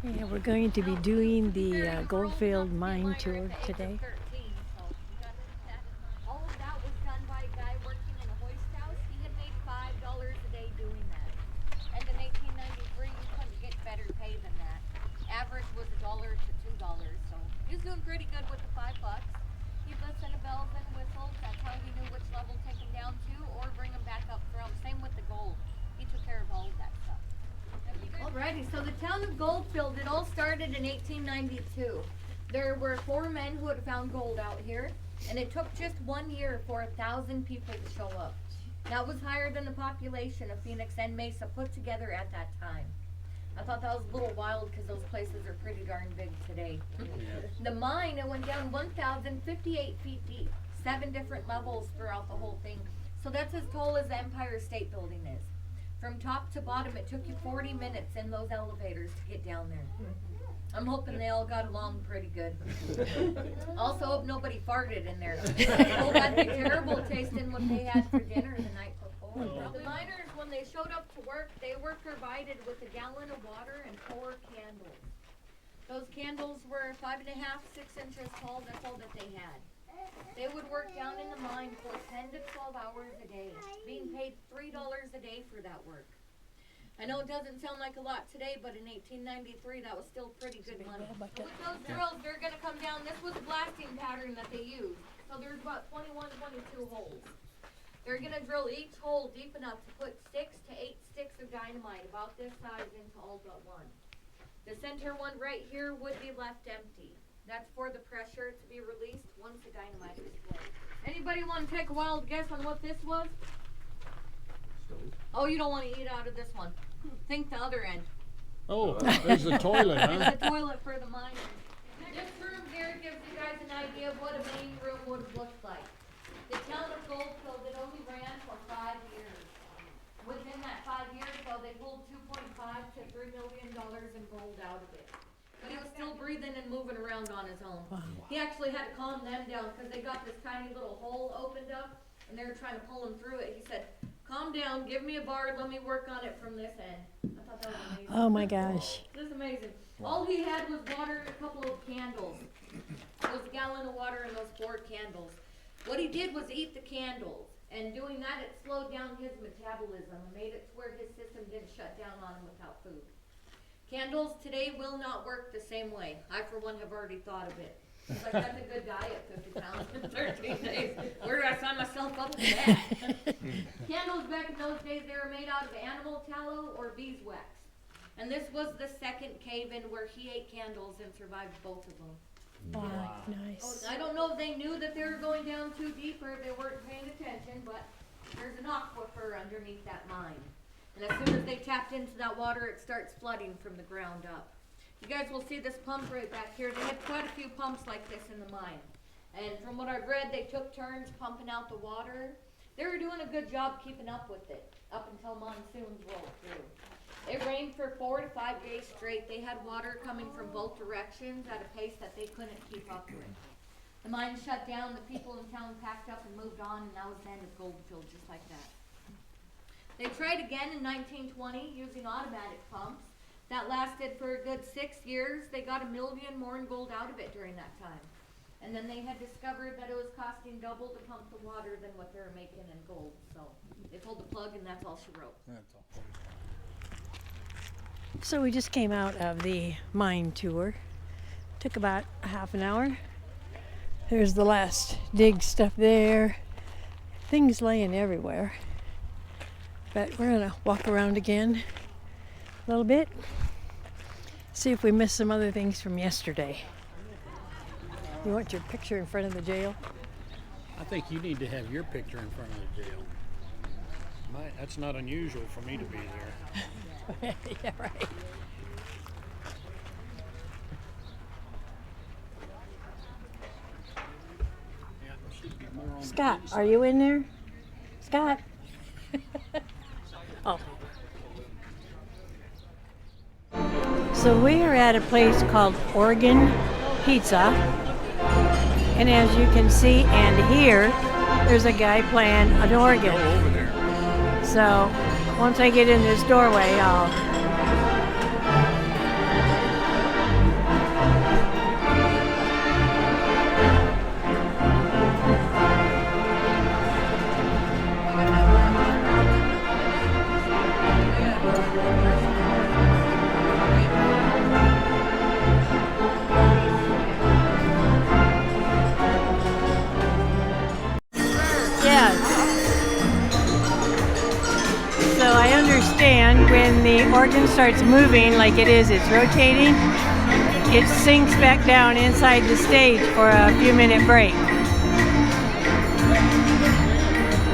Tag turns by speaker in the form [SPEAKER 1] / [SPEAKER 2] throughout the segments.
[SPEAKER 1] Yeah, we're going to be doing the Goldfield mine tour today.
[SPEAKER 2] All of that was done by a guy working in a hoist house. He had made $5 a day doing that. And in 1893, you couldn't get better pay than that. Average was $1 to $2, so he was doing pretty good with the $5. He'd listen to bells and whistles. That's how he knew which level to take him down to, or bring him back up from. Same with the gold. He took care of all of that stuff. Alrighty, so the town of Goldfield, it all started in 1892. There were 4 men who had found gold out here, and it took just 1 year for 1,000 people to show up. That was higher than the population of Phoenix and Mesa put together at that time. I thought that was a little wild because those places are pretty darn big today. The mine, it went down 1,058 feet deep, 7 different levels throughout the whole thing. So that's as tall as the Empire State Building is. From top to bottom, it took you 40 minutes in those elevators to get down there. I'm hoping they all got along pretty good. Also, hope nobody farted in there. Oh, that'd be terrible tasting what they had for dinner the night before. The miners, when they showed up to work, they were provided with a gallon of water and 4 candles. Those candles were 5.5, 6 inches tall. That's all that they had. They would work down in the mine for 10 to 12 hours a day, being paid $3 a day for that work. I know it doesn't sound like a lot today, but in 1893, that was still pretty good money. With those drills, they're going to come down. This was a blasting pattern that they used. So there's about 21, 22 holes. They're going to drill each hole deep enough to put 6 to 8 sticks of dynamite about this size into all but one. The center one right here would be left empty. That's for the pressure to be released once the dynamite is flowed. Anybody want to take a wild guess on what this was? Stove. Oh, you don't want to eat out of this one. Think the other end.
[SPEAKER 3] Oh, there's the toilet, huh?
[SPEAKER 2] It's the toilet for the miners. This room here gives you guys an idea of what a main room would have looked like. The town of Goldfield, it only ran for 5 years. Within that 5 years, though, they pulled $2.5 to $3 million in gold out of it. But he was still breathing and moving around on his own. Wow. He actually had to calm them down because they got this tiny little hole opened up and they were trying to pull him through it. He said, calm down, give me a bar, let me work on it from this end. I thought that was amazing.
[SPEAKER 1] Oh my gosh.
[SPEAKER 2] This is amazing. All he had was water and a couple of candles. It was a gallon of water and those 4 candles. What he did was eat the candles. And doing that, it slowed down his metabolism and made it to where his system didn't shut down on him without food. Candles today will not work the same way. I, for one, have already thought of it. It's like, that's a good diet, 50 pounds in 13 days. Where do I sign myself up for that? Candles back in those days, they were made out of animal tallow or beeswax. And this was the second cave-in where he ate candles and survived both of them.
[SPEAKER 1] Wow, nice.
[SPEAKER 2] I don't know if they knew that they were going down too deep or if they weren't paying attention, but there's an aquifer underneath that mine. And as soon as they tapped into that water, it starts flooding from the ground up. You guys will see this pump right back here. They had quite a few pumps like this in the mine. And from what I've read, they took turns pumping out the water. They were doing a good job keeping up with it, up until monsoons rolled through. It rained for 4 to 5 days straight. They had water coming from both directions at a pace that they couldn't keep up with. The mine shut down, the people in town packed up and moved on, and that was the end of Goldfield, just like that. They tried again in 1920 using automatic pumps. That lasted for a good 6 years. They got $1 million more in gold out of it during that time. And then they had discovered that it was costing double to pump the water than what they were making in gold. So they pulled the plug and that's all she wrote.
[SPEAKER 3] That's all.
[SPEAKER 1] So we just came out of the mine tour. Took about half an hour. There's the last dig stuff there. Things laying everywhere. But we're gonna walk around again a little bit. See if we missed some other things from yesterday. You want your picture in front of the jail?
[SPEAKER 3] I think you need to have your picture in front of the jail. That's not unusual for me to be there.
[SPEAKER 1] Yeah, right.
[SPEAKER 3] Yeah, there should be more on
[SPEAKER 1] Scott,
[SPEAKER 3] the
[SPEAKER 1] are you in there? Scott? Oh. So we are at a place called Oregon Pizza. And as you can see and hear, there's a guy playing an organ.
[SPEAKER 3] Go over there.
[SPEAKER 1] So once I get in this doorway, I'll understand when the organ starts moving like it is, it's rotating, it sinks back down inside the stage for a few minute break.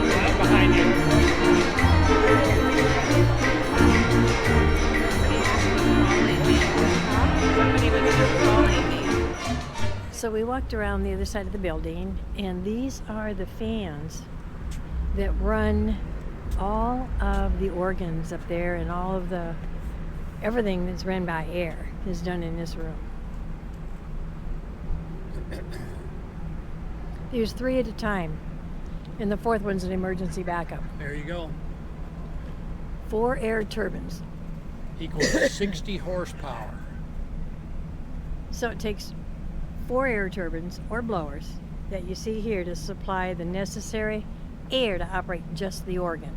[SPEAKER 3] Right behind you.
[SPEAKER 1] So we walked around the other side of the building, and these are the fans that run all of the organs up there, and all of the everything that's run by air is done in this room. There's 3 at a time, and the 4th one's an emergency backup.
[SPEAKER 3] There you go.
[SPEAKER 1] 4 air turbines.
[SPEAKER 3] Equals 60 horsepower.
[SPEAKER 1] So it takes 4 air turbines or blowers that you see here to supply the necessary air to operate just the organ.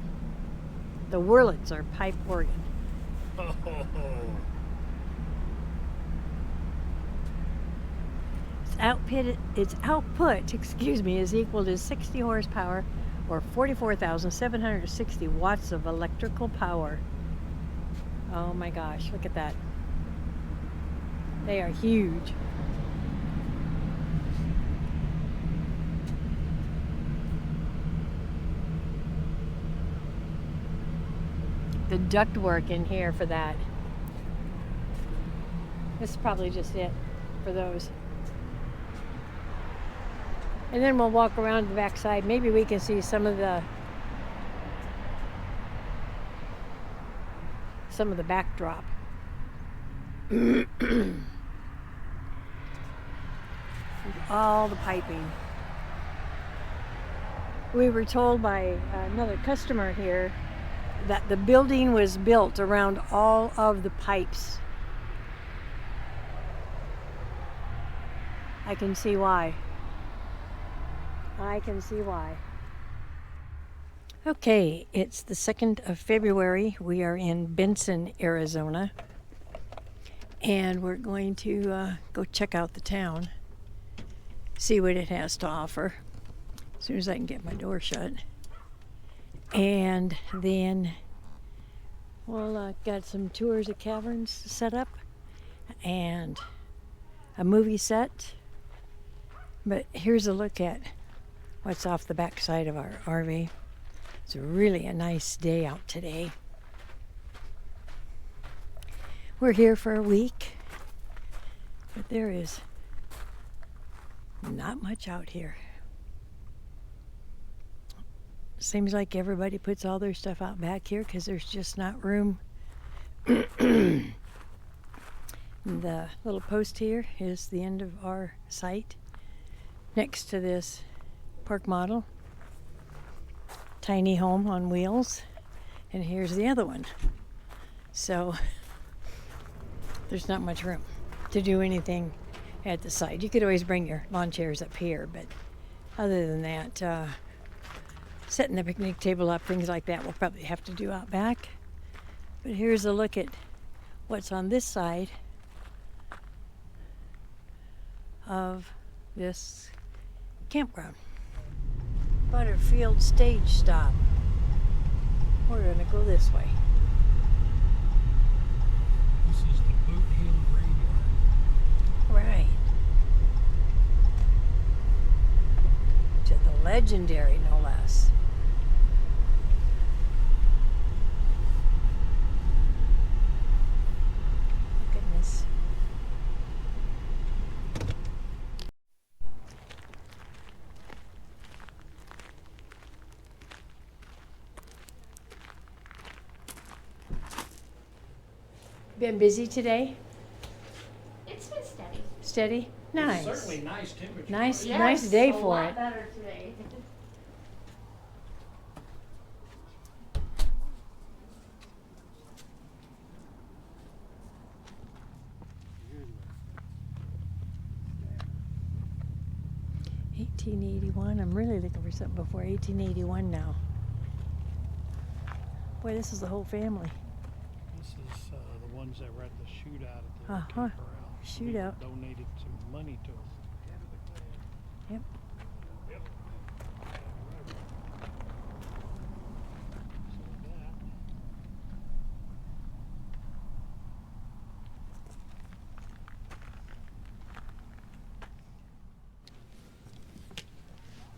[SPEAKER 1] The Wurlitz are pipe organ.
[SPEAKER 3] Oh.
[SPEAKER 1] Its output, is equal to 60 horsepower or 44,760 watts of electrical power. Oh my gosh, look at that. They are huge. The ductwork in here for that. This is probably just it for those. And then we'll walk around the backside. Maybe we can see some of the backdrop. All the piping. We were told by another customer here that the building was built around all of the pipes. I can see why. Okay, it's the 2nd of February. We are in Benson, Arizona. And we're going to go check out the town, see what it has to offer, as soon as I can get my door shut. And then we'll got some tours of caverns set up and a movie set. But here's a look at what's off the back side of our RV. It's really a nice day out today. We're here for a week, but there is not much out here. Seems like everybody puts all their stuff out back here because there's just not room. The little post here is the end of our site next to this park model. Tiny home on wheels. And here's the other one. So there's not much room to do anything at the site. You could always bring your lawn chairs up here, but other than that, setting the picnic table up, things like that, we'll probably have to do out back. But here's a look at what's on this side of this campground. Butterfield stage stop. We're gonna go this way.
[SPEAKER 3] This is the Boot Hill Graveyard.
[SPEAKER 1] Right. To the legendary, no less. Goodness. Been busy today?
[SPEAKER 2] It's been steady.
[SPEAKER 1] Steady? Nice.
[SPEAKER 3] Certainly nice temperature.
[SPEAKER 1] Nice day for it.
[SPEAKER 2] Better today.
[SPEAKER 1] $18.81. I'm really looking for something before $18.81 now. Boy, this is the whole family.
[SPEAKER 3] This is the ones that were at the shootout at the
[SPEAKER 1] Uh-huh.
[SPEAKER 3] arcade corral.
[SPEAKER 1] Shootout.
[SPEAKER 3] People donated some money to us.
[SPEAKER 1] Yep.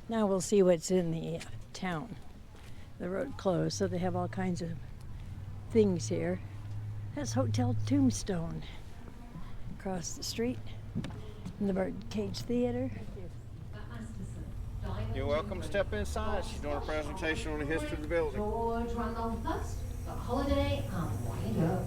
[SPEAKER 1] Now we'll see what's in the town. The road closed, so they have all kinds of things here. That's Hotel Tombstone across the street. And the Birdcage Theater.
[SPEAKER 4] You're welcome to step inside. She's doing a presentation on the history of the building.
[SPEAKER 5] George Randolph first, got Holiday and Wyatt Earp.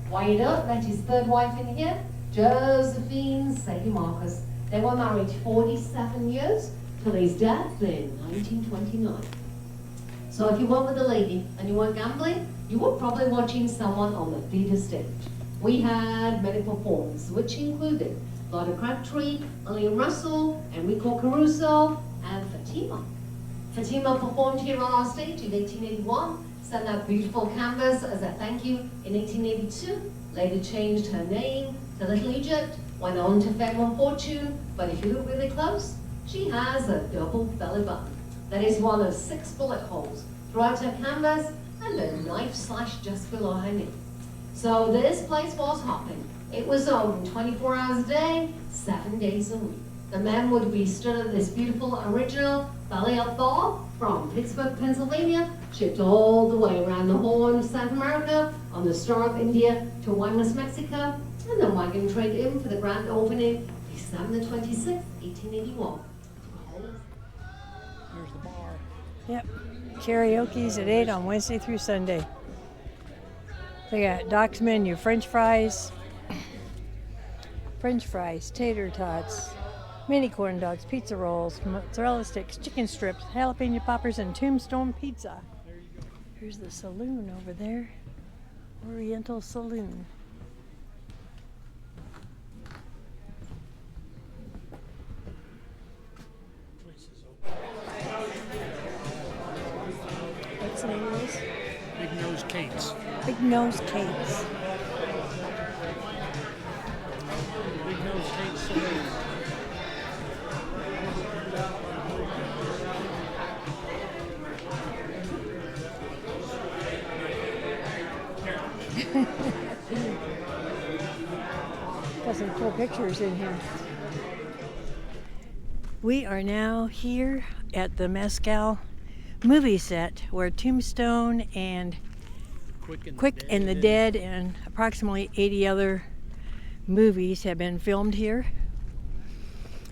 [SPEAKER 5] Wyatt Earp met his third wife in here, Josephine Sadie Marcus. They were married 47 years till his death in 1929. So if you weren't with a lady and you weren't gambling, you were probably watching someone on the theater stage. We had many performers, which included Lotta Crabtree, Lillian Russell, Enrico Caruso, and Fatima. Fatima performed here on our stage in 1881, sent that beautiful canvas as a thank you in 1882, later changed her name to Little Egypt, went on to fame and fortune, but if you look really close, she has a double belly button. That is one of 6 bullet holes throughout her canvas and a knife slash just below her knee. So this place was hopping. It was open 24 hours a day, 7 days a week. The men would be stood at this beautiful original belly up bar from Pittsburgh, Pennsylvania, shipped all the way around the Horn of South America on the Star of India to Guaymas, Mexico, and then wagon trade in for the grand opening December 26, 1881.
[SPEAKER 3] Here's the bar.
[SPEAKER 1] Yep. Karaoke's at 8 on Wednesday through Sunday. They got Doc's menu, French fries, tater tots, mini corn dogs, pizza rolls, mozzarella sticks, chicken strips, jalapeno poppers, and Tombstone pizza. Here's the saloon over there. Oriental Saloon. What's the name of this?
[SPEAKER 3] Big Nose Kate's.
[SPEAKER 1] Big Nose Kate's.
[SPEAKER 3] Big Nose Kate's Saloon.
[SPEAKER 1] Got some cool pictures in here. We are now here at the Mescal movie set where Tombstone and Quick and the Dead and approximately 80 other movies have been filmed here.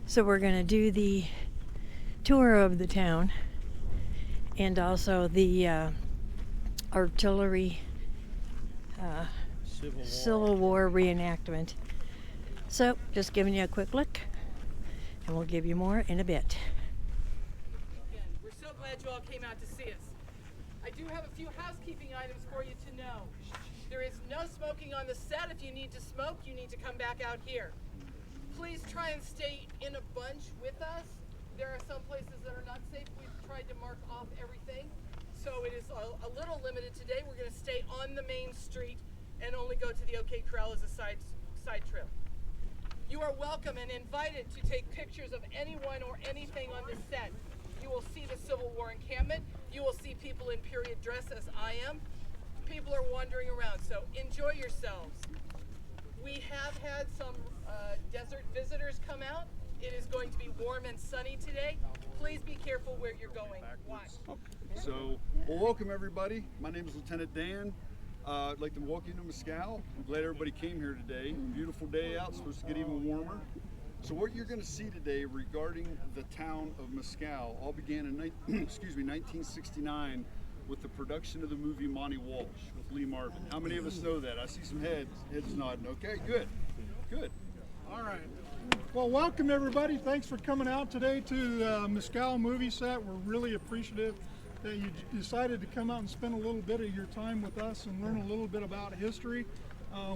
[SPEAKER 1] So we're going to do the tour of the town and also the artillery Civil War reenactment. So just giving you a quick look, and we'll give you more in a bit.
[SPEAKER 6] We're so glad you all came out to see us. I do have a few housekeeping items for you to know. There is no smoking on the set. If you need to smoke, you need to come back out here. Please try and stay in a bunch with us. There are some places that are not safe. We've tried to mark off everything. So it is a little limited today. We're going to stay on the main street and only go to the OK Corral as a side trip. You are welcome and invited to take pictures of anyone or anything on this set. You will see the Civil War encampment. You will see people in period dress as I am. People are wandering around, so enjoy yourselves. We have had some desert visitors come out. It is going to be warm and sunny today. Please be careful where you're going. Watch.
[SPEAKER 7] So, well, welcome everybody. My name is Lieutenant Dan. I'd like to welcome you to Mescal. I'm glad everybody came here today. Beautiful day out, supposed to get even warmer. So what you're going to see today regarding the town of Mescal all began in 1969 with the production of the movie Monty Walsh with Lee Marvin. How many of us know that? I see some heads nodding. Okay, good.
[SPEAKER 8] All right. Well, welcome everybody. Thanks for coming out today to the Mescal movie set. We're really appreciative that you decided to come out and spend a little bit of your time with us and learn a little bit about history.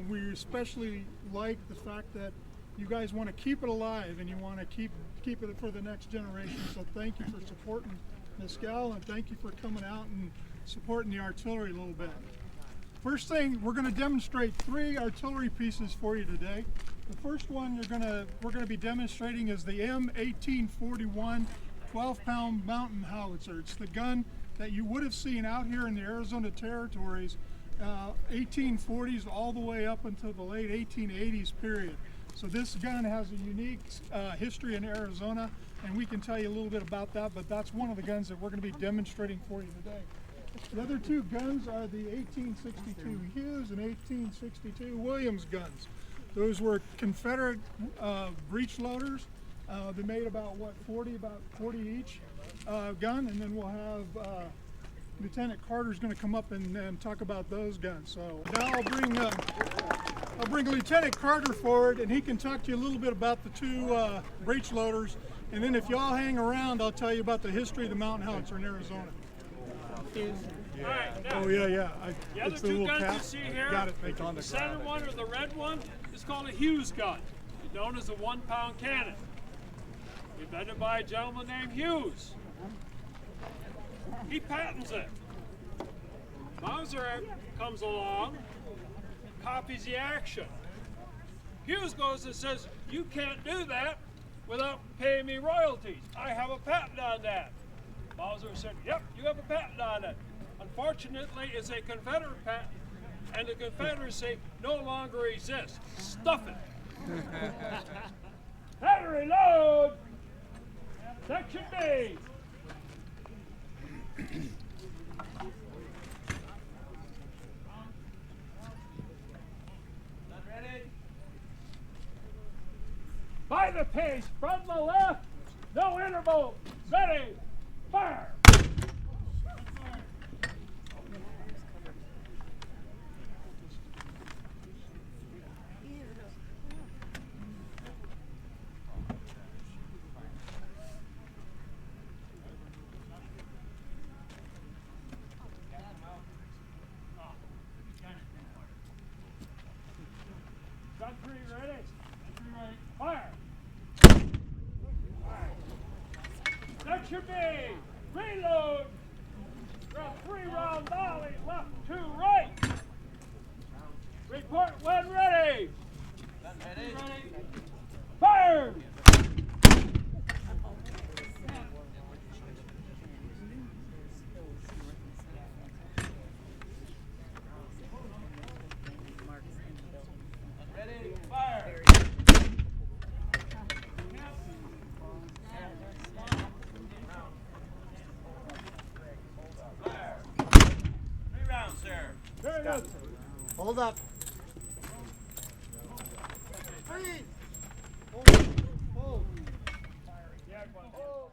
[SPEAKER 8] We especially like the fact that you guys want to keep it alive and you want to keep it for the next generation. So thank you for supporting Mescal and thank you for coming out and supporting the artillery a little bit. First thing, we're going to demonstrate 3 artillery pieces for you today. The first one we're going to be demonstrating is the M1841 12-pound mountain howitzer. It's the gun that you would have seen out here in the Arizona territories 1840s all the way up until the late 1880s period. So this gun has a unique history in Arizona. and we can tell you a little bit about that, but that's one of the guns that we're going to be demonstrating for you today. The other two guns are the 1862 Hughes and 1862 Williams guns. Those were Confederate breech loaders. They made about 40 each gun, and then we'll have Lieutenant Carter's going to come up and talk about those guns. So now I'll bring Lieutenant Carter forward, and he can talk to you a little bit about the two breech loaders. And then if y'all hang around, I'll tell you about the history of the mountain howitzer in Arizona.
[SPEAKER 9] All right, now,
[SPEAKER 8] Oh yeah.
[SPEAKER 9] the other
[SPEAKER 8] It's the
[SPEAKER 9] two
[SPEAKER 8] little
[SPEAKER 9] guns
[SPEAKER 8] cap.
[SPEAKER 9] you see here,
[SPEAKER 8] Got it. Thank you.
[SPEAKER 9] the center one or the red one is called a Hughes gun, known as a 1-pound cannon. Invented by a gentleman named Hughes. He patents it. Mauser comes along, copies the action. Hughes goes and says, "You can't do that without paying me royalties. I have a patent on that." Mauser said, "Yep, you have a patent on it. Unfortunately, it's a Confederate patent, and the Confederacy no longer exists. Stuff it." Battery load! Section B! Ready? By the pace, from the left, no interval. Ready, fire! Gun 3 ready? Fire! Section B, reload! Got 3-round volley, left, 2 right! Report when ready! Ready? Fire! Ready? Fire! Very good.
[SPEAKER 4] Hold up.
[SPEAKER 8] Hold.
[SPEAKER 9] Yeah, hold.